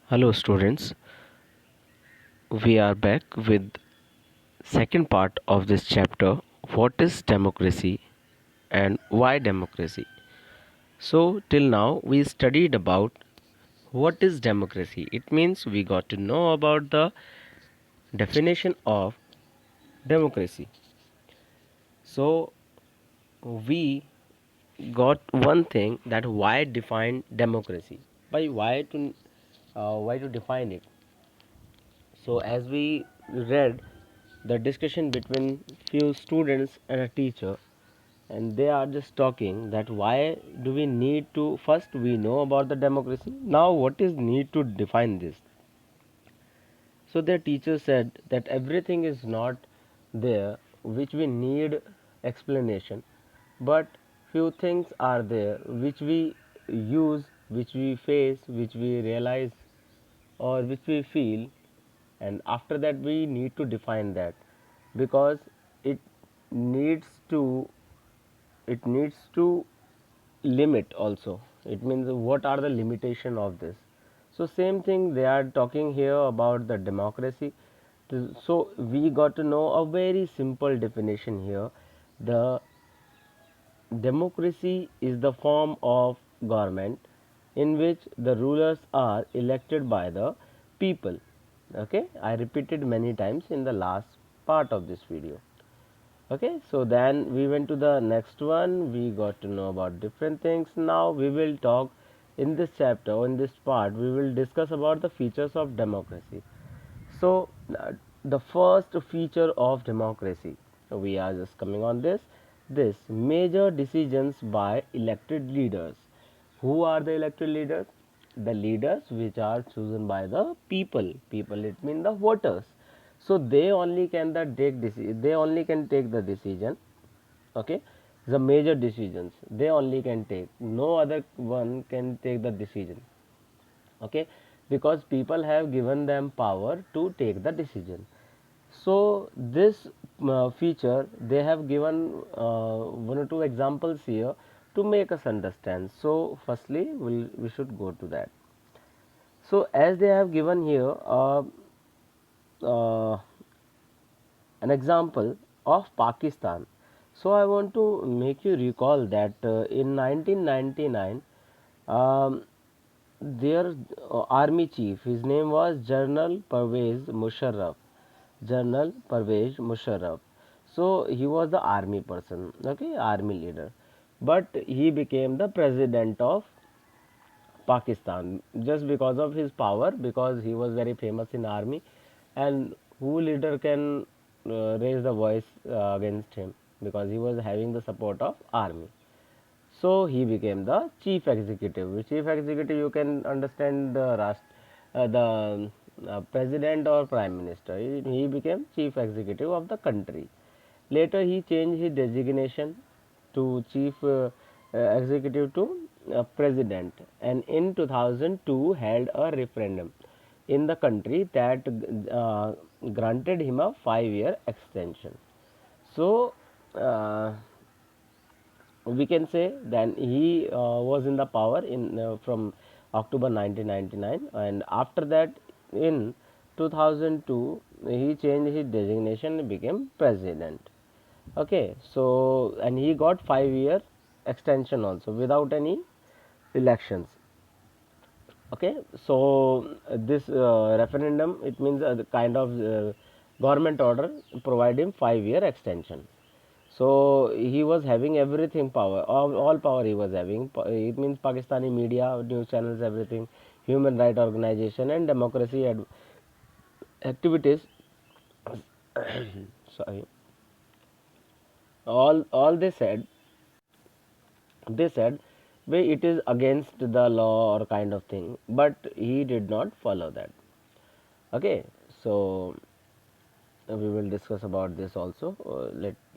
Hello students, we are back with second part of this chapter, what is democracy and why democracy. So till now we studied about what is democracy. It means we got to know about the definition of democracy. So we got one thing, that why define democracy. By why to define it. So as we read the discussion between few students and a teacher, and they are just talking that why do we need to, first we know about the democracy, now what is need to define this. So their teacher said that everything is not there which we need explanation, but few things are there which we use, which we face, which we realize, or which we feel, and after that we need to define that, because it needs to it needs to limit also. It means what are the limitation of this. So same thing they are talking here about the democracy. So we got to know a very simple definition here. The democracy is the form of government in which the rulers are elected by the people. Okay, I repeated many times in the last part of this video. Okay, so then we went to the next one, we got to know about different things. Now we will talk in this chapter, in this part we will discuss about the features of democracy. So the first feature of democracy, we are just coming on this major decisions by elected leaders. Who are the elected leaders? The leaders which are chosen by the people, it means the voters. So they only can they only can take the decision. Okay, the major decisions they only can take, no other one can take the decision. Okay, because people have given them power to take the decision. So this feature they have given one or two examples here to make us understand. So firstly we should go to that. So as they have given here uh, an example of Pakistan. So I want to make you recall that in 1999 um, their army chief, his name was General Pervez Musharraf. General Pervez Musharraf. So he was the army person, okay, army leader, but he became the president of Pakistan just because of his power, because he was very famous in army, and who leader can raise the voice against him, because he was having the support of army. So he became the chief executive. With chief executive, you can understand the president or prime minister. He became chief executive of the country. Later, he changed his designation to chief executive to president, and in 2002 held a referendum in the country that granted him a 5-year extension. So we can say then he was in the power in from October 1999, and after that in 2002 he changed his designation and became president. Okay, so and he got 5-year extension also without any elections. Okay, so this referendum, it means the kind of government order provide him 5-year extension. So he was having everything power, all power he was having. It means Pakistani media, news channels, everything, human right organization and democracy activities. Sorry, all they said well, it is against the law or kind of thing, but he did not follow that. Okay, so we will discuss about this also.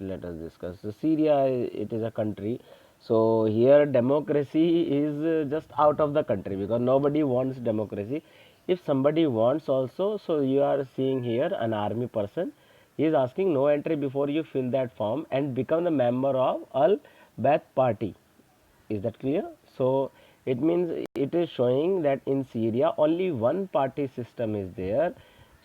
Let us discuss. So Syria, it is a country. So here democracy is just out of the country, because nobody wants democracy. If somebody wants also, so you are seeing here an army person, he is asking no entry before you fill that form and become the member of Al Baath party. Is that clear? So It means it is showing that in Syria only one party system is there.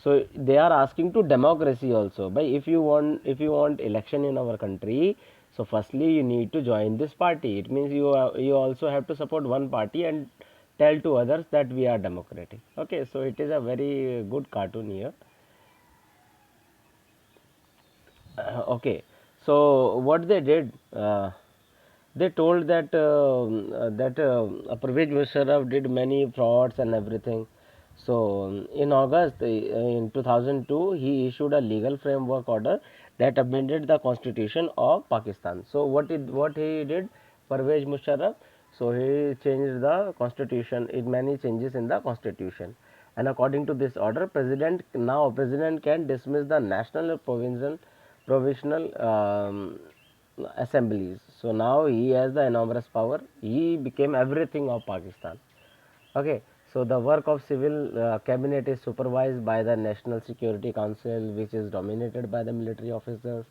So they are asking to democracy also. But if you want election in our country, so firstly you need to join this party. It means you also have to support one party and tell to others that we are democratic. Okay, so it is a very good cartoon here. Okay, so what they did, they told that Pervez Musharraf did many frauds and everything. So in August in 2002, he issued a legal framework order that amended the constitution of Pakistan. So what he did, Pervez Musharraf? So he changed the constitution. It many changes in the constitution. And according to this order, president can dismiss the national or provisional assemblies. So now he has the enormous power. He became everything of Pakistan. Okay, so the work of civil cabinet is supervised by the National Security Council, which is dominated by the military officers.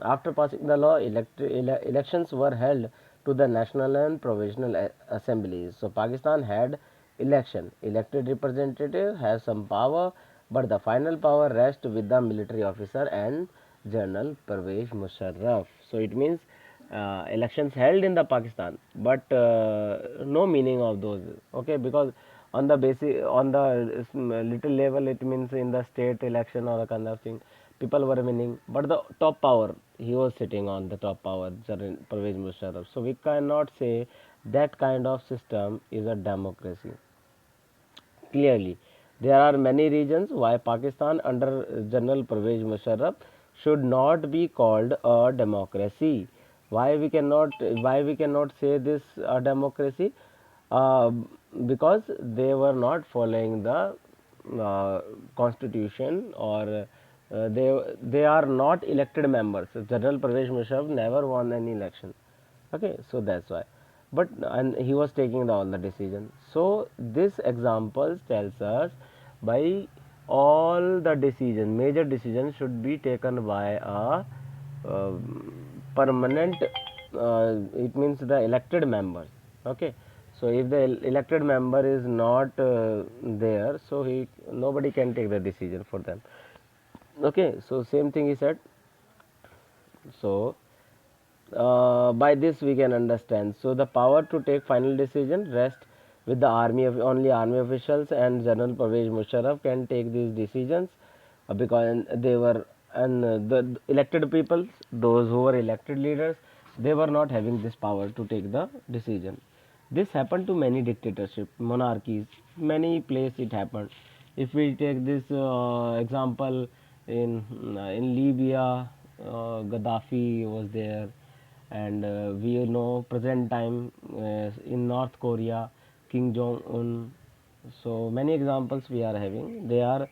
After passing the law, elections were held to the national and provisional assemblies. So Pakistan had election. Elected representative has some power, but the final power rests with the military officer and General Pervez Musharraf. So it means elections held in the Pakistan, but no meaning of those. Okay, because on the little level, it means in the state election or a kind of thing, people were winning, but the top power, he was sitting on the top power, Pervez Musharraf. So we cannot say that kind of system is a democracy. Clearly, there are many reasons why Pakistan under General Pervez Musharraf should not be called a democracy. Why we cannot say this a democracy? Uh, because they were not following the constitution, or they are not elected members. General Pervez Musharraf never won any election. Okay, so that's why. But and he was taking all the decisions. So this example tells us by all the decision, major decisions should be taken by a uh, permanent, it means the elected members. Okay, so if the elected member is not there, so he nobody can take the decision for them. Okay, so same thing he said. So by this we can understand. So the power to take final decision rests with the army of only army officials, and General Pervez Musharraf can take these decisions because they were, and the elected people, those who were elected leaders, they were not having this power to take the decision. This happened to many dictatorship, monarchies, many places it happened. If we take this example in Libya, Gaddafi was there, and we know present time in North Korea, Kim Jong Un. So many examples we are having. They are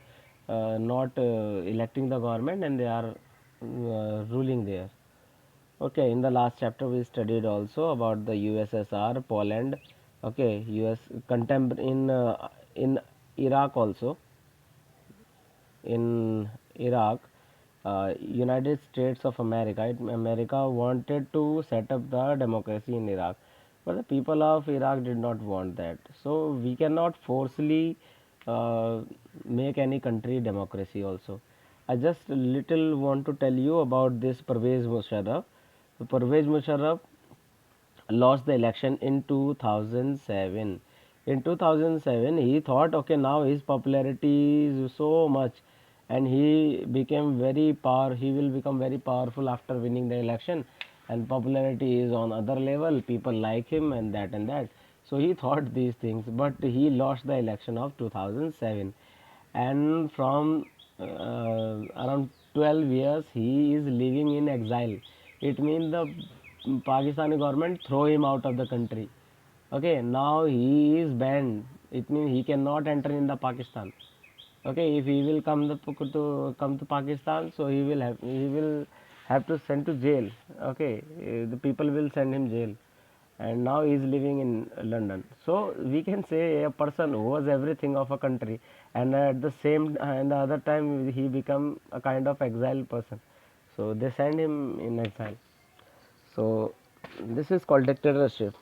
not electing the government, and they are ruling there. Okay, in the last chapter we studied also about the USSR, Poland. Okay, US in Iraq also. In Iraq, United States of America, America wanted to set up the democracy in Iraq, but the people of Iraq did not want that. So we cannot forcefully uh, make any country democracy also. I just little want to tell you about this Pervez Musharraf. So Pervez Musharraf lost the election in 2007. In 2007, he thought, okay, now his popularity is so much, and he will become very powerful after winning the election, and popularity is on other level. People like him and that and that. So he thought these things, but he lost the election of 2007, and from around 12 years he is living in exile. It means the Pakistani government throw him out of the country. Okay, now he is banned. It means he cannot enter in the Pakistan. Okay, if he will come to Pakistan, so he will have to send to jail. Okay, the people will send him jail, and now he is living in London. So we can say a person who was everything of a country, and at the same and the other time he become a kind of exiled person. So they send him in exile. So this is called dictatorship.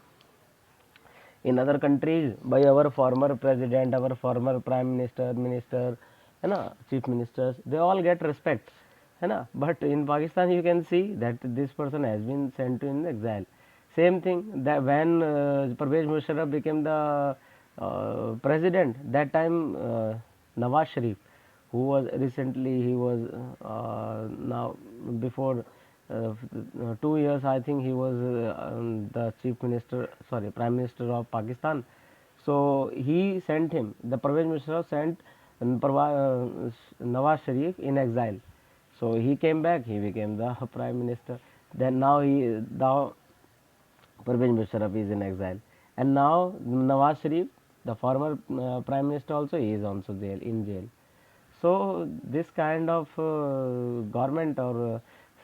In other countries, by our former president, our former prime minister, minister, है ना, chief ministers, they all get respect, है ना. But in Pakistan, you can see that this person has been sent in exile. Same thing that when Pervez Musharraf became the president, that time Nawaz Sharif, who was recently, he was now before 2 years, I think he was the chief minister, sorry, prime minister of Pakistan. So he sent him, the Pervez Musharraf sent Nawaz Sharif in exile. So he came back, he became the prime minister. Then now Pervez Musharraf is in exile, and now Nawaz Sharif, the former prime minister, also he is also there in jail. So this kind of government or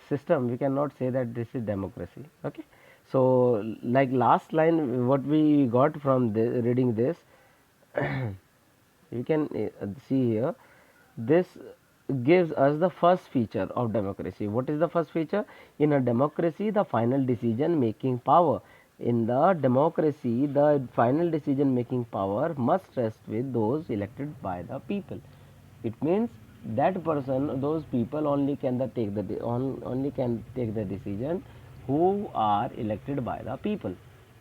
system, we cannot say that this is democracy. Okay. So like last line, what we got from reading this, you can see here, this gives us the first feature of democracy. What is the first feature? In a democracy, the final decision making power. In the democracy, the final decision making power must rest with those elected by the people. It means that person, those people only can only can take the decision who are elected by the people.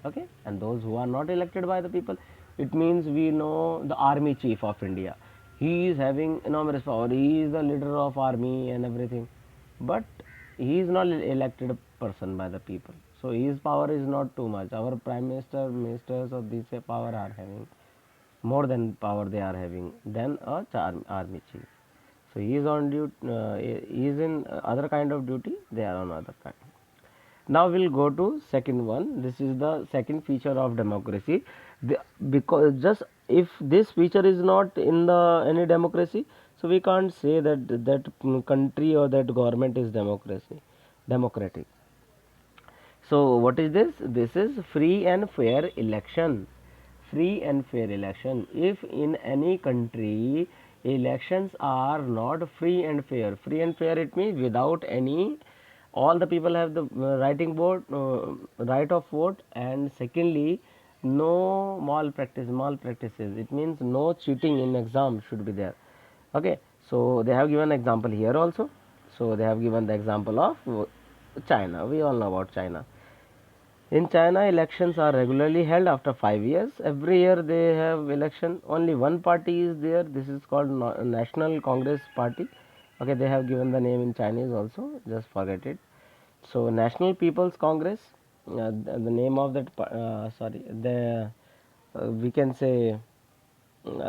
Okay, and those who are not elected by the people, it means we know the army chief of India, he is having enormous power, he is the leader of army and everything, but he is not elected person by the people, so his power is not too much. Our prime minister, ministers of this power are having more than power they are having than a army chief. So he is on duty, he is in other kind of duty, they are on other kind. Now we'll go to second one. This is the second feature of democracy. Because just if this feature is not in the any democracy, so we can't say that country or that government is democratic. So what is this? This is free and fair election. Free and fair election. If in any country elections are not free and fair it means without any, all the people have the right of vote, and secondly, no malpractices. It means no cheating in exam should be there. Okay, so they have given example here also. So they have given the example of China. We all know about China. In China, elections are regularly held after 5 years. Every year they have election. Only one party is there. This is called National Congress Party. Okay, they have given the name in Chinese also. Just forget it. So National People's Congress. The name of that. We can say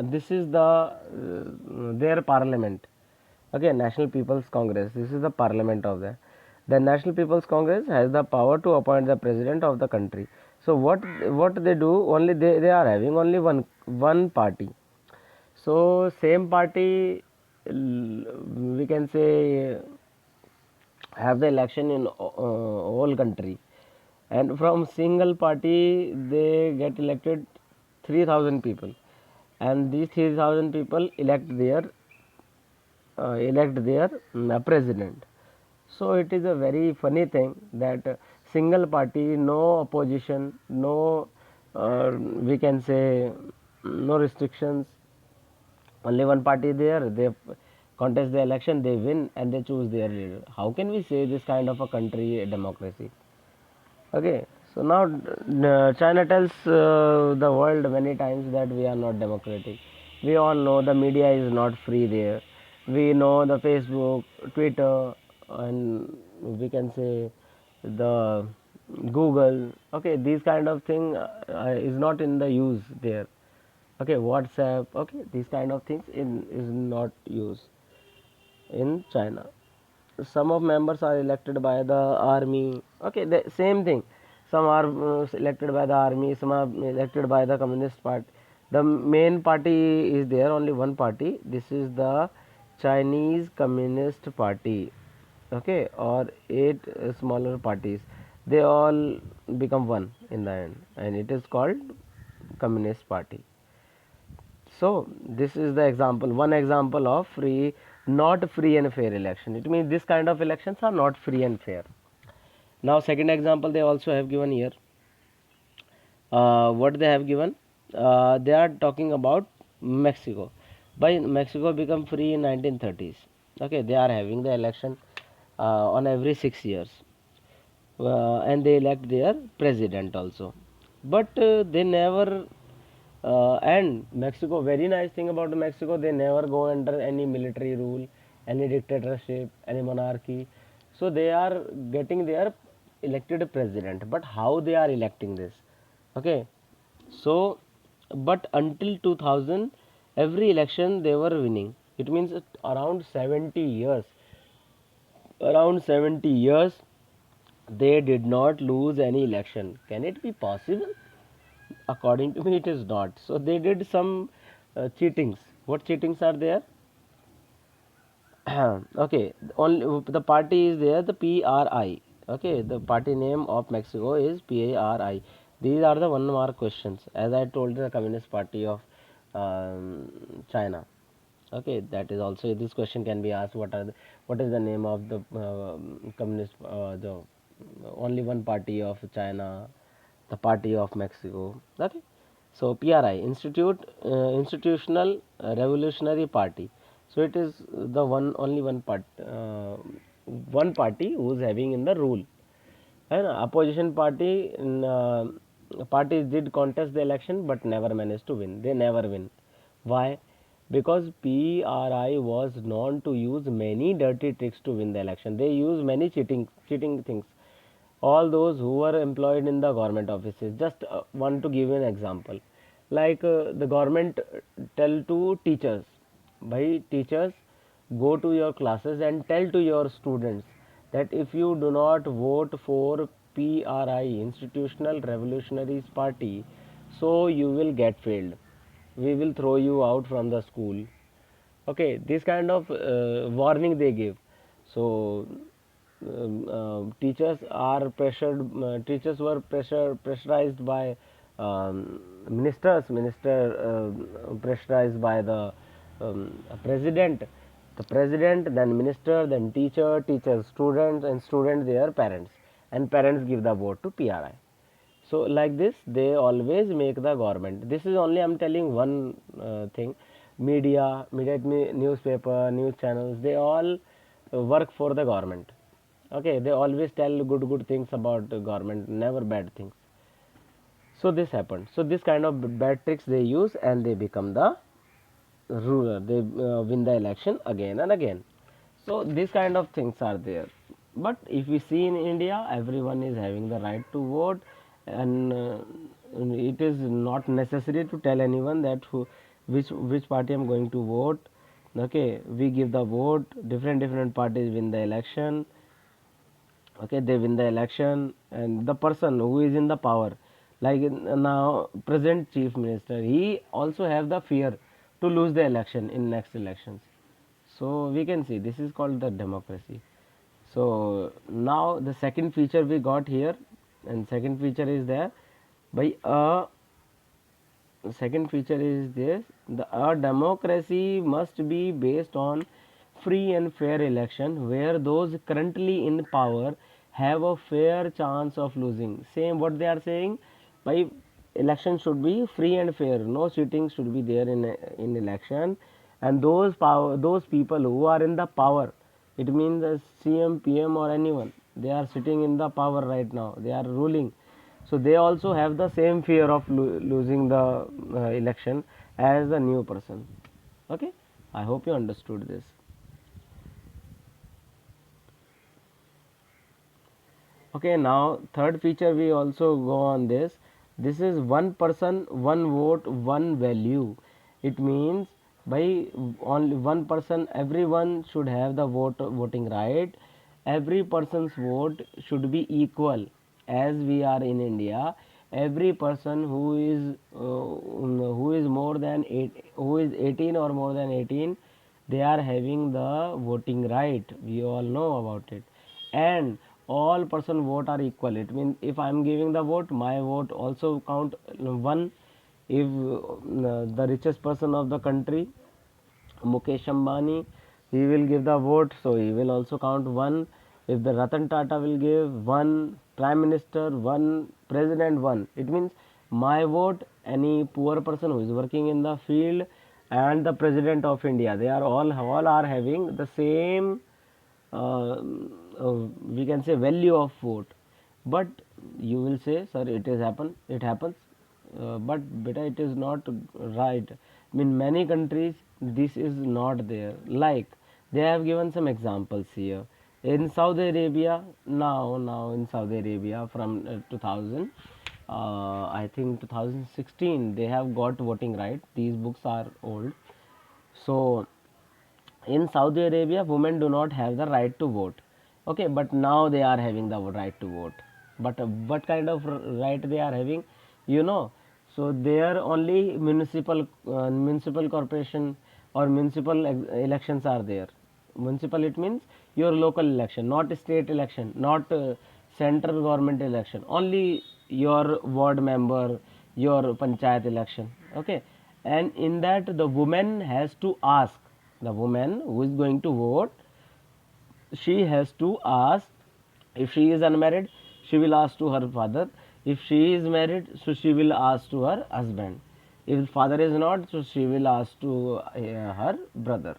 this is their parliament. Okay, National People's Congress. This is the parliament of the. The National People's Congress has the power to appoint the president of the country. So what they do? Only they are having only one party. So same party, we can say, have the election in whole country, and from single party they get elected 3,000 people, and these 3,000 people elect their president. So it is a very funny thing that single party, no opposition, no we can say no restrictions, only one party there, they contest the election, they win, and they choose their leader. How can we say this kind of a country a democracy? Okay, so now China tells the world many times that we are not democratic. We all know the media is not free there. We know the Facebook, Twitter, and we can say the Google. Okay, these kind of thing is not in the use there. Okay, WhatsApp. Okay, these kind of things is not used in China. Some of members are elected by the army. Okay, the same thing. Some are elected by the army, some are elected by the Communist Party. The main party is there, only one party. This is the Chinese Communist Party. Okay, or 8 smaller parties. They all become one in the end, and it is called Communist Party. So this is the example, one example of not free and fair election. It means this kind of elections are not free and fair. Now second example they also have given here. what they have given, they are talking about Mexico. By Mexico become free in 1930s. Okay, they are having the election on every 6 years, and they elect their president also. But they never and Mexico, very nice thing about Mexico, they never go under any military rule, any dictatorship, any monarchy. So they are getting their elected president. But how they are electing this? Okay, so but until 2000, every election they were winning. It means around 70 years. Around 70 years, they did not lose any election. Can it be possible? According to me, it is not. So they did some cheatings. What cheatings are there? Okay, only the party is there, the PRI. Okay, the party name of Mexico is PRI. These are the one mark questions. As I told, the Communist Party of China. Okay, that is also, this question can be asked. What is the name of the communist, the only one party of China, the party of Mexico? Okay, so PRI, Institutional Revolutionary Party. So it is the only one party who is having in the rule. And opposition parties did contest the election but never managed to win. They never win. Why? Because PRI was known to use many dirty tricks to win the election. They use many cheating things. All those who were employed in the government offices. Just want to give you an example. Like the government tell to teachers, by teachers, go to your classes and tell to your students that if you do not vote for PRI, Institutional Revolutionaries Party, so you will get failed. We will throw you out from the school. Okay, this kind of warning they give. So teachers are pressured, teachers were pressurized by minister pressurized by the president, then minister, then teacher students, and students their parents, and parents give the vote to PRI. So like this they always make the government. This is only I'm telling one thing. Media, newspaper, news channels, they all work for the government. Okay, they always tell good things about the government, never bad things. So this happened. So this kind of bad tricks they use, and they become the ruler. They win the election again and again. So these kind of things are there. But if we see in India, everyone is having the right to vote, and it is not necessary to tell anyone that which party I'm going to vote. Okay, we give the vote. Different parties win the election. Okay, they win the election, and the person who is in the power, like now present chief minister, he also have the fear to lose the election in next elections. So we can see this is called the democracy. So now the second feature we got here, and second feature is there by a second feature is this: the a democracy must be based on free and fair election where those currently in power have a fair chance of losing. Same what they are saying, by election should be free and fair, no cheating should be there in election, and those people who are in the power, it means the CM, PM or anyone, they are sitting in the power right now, they are ruling, so they also have the same fear of losing the election as the new person. Okay, I hope you understood this. Okay, now third feature we also go on this. This is one person, one vote, one value. It means by only one person, everyone should have the voting right. Every person's vote should be equal. As we are in India, every person who is more than who is 18 or more than 18, they are having the voting right. We all know about it, and all person vote are equal. It means if I am giving the vote, my vote also count one. If the richest person of the country, Mukesh Ambani, he will give the vote, so he will also count one. If the Ratan Tata will give one, prime minister one, president one, it means my vote, any poor person who is working in the field, and the president of India, they are all are having the same uh, we can say value of vote. But you will say, sir, it happens, but beta, it is not right. In many countries this is not there. Like, they have given some examples here. In Saudi Arabia, now in Saudi Arabia from 2000, I think 2016, they have got voting right. These books are old. So in Saudi Arabia, women do not have the right to vote. Okay, but now they are having the right to vote. But what kind of right they are having, you know? So there only municipal corporation or municipal elections are there. Municipal, it means your local election, not state election, not central government election. Only your ward member, your panchayat election. Okay, and in that the woman has to ask, the woman who is going to vote, she has to ask. If she is unmarried, she will ask to her father. If she is married, so she will ask to her husband. If father is not, so she will ask to her brother.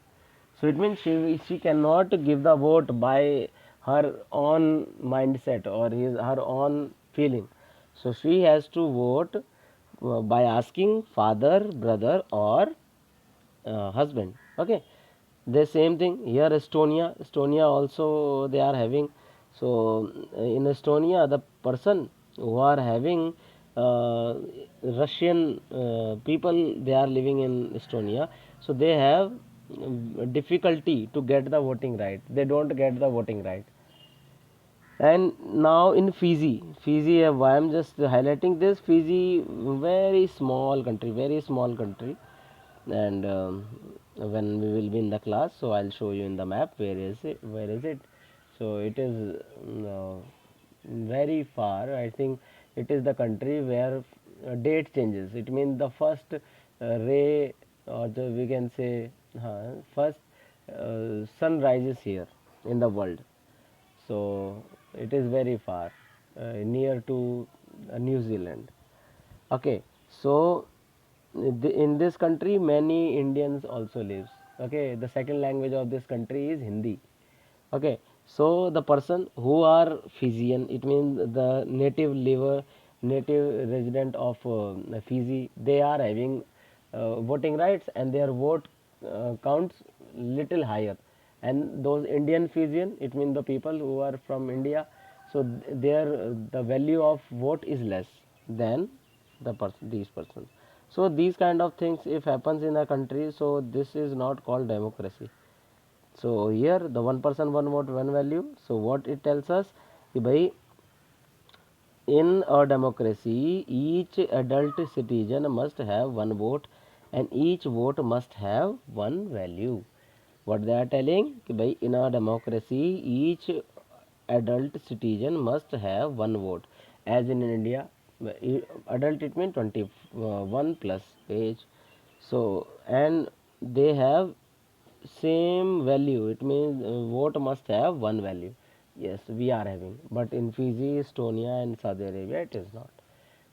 So it means she cannot give the vote by her own mindset or her own feeling. So she has to vote by asking father, brother, or husband. Okay, the same thing here. Estonia also they are having. So in Estonia, the person who are having uh, Russian people, they are living in Estonia, so they have difficulty to get the voting right. They don't get the voting right. And now in Fiji, why I'm just highlighting this. Fiji, very small country. And when we will be in the class, so I'll show you in the map where is it. So it is very far. I think it is the country where date changes. It means the first ray, or we can say first sun rises here in the world. So it is very far, near to New Zealand. Okay, so in this country many Indians also lives. Okay, the second language of this country is Hindi. Okay, so the person who are Fijian, it means the native resident of Fiji, they are having voting rights, and their vote counts little higher. And those Indian Fijian, it means the people who are from India, so their the value of vote is less than these persons. So these kind of things if happens in a country, so this is not called democracy. So here the one person one vote one value. So what it tells us, by in a democracy, each adult citizen must have one vote, and each vote must have one value. What they are telling, by in a democracy, each adult citizen must have one vote. As in India, adult it means 21 plus age. So and they have same value. It means vote must have one value. Yes, we are having, but in Fiji, Estonia, and Saudi Arabia, it is not.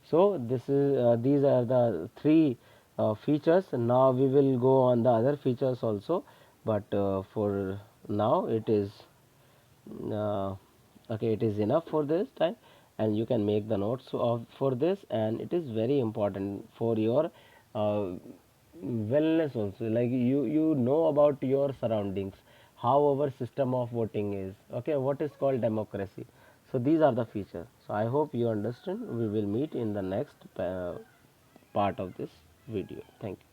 So this is these are the three features. Now we will go on the other features also, but for now it is uh, okay. It is enough for this time, and you can make the notes of for this, and it is very important for your uh, wellness also. Like you know about your surroundings, how our system of voting is. Okay, what is called democracy. So these are the features. So I hope you understand. We will meet in the next part of this video. Thank you.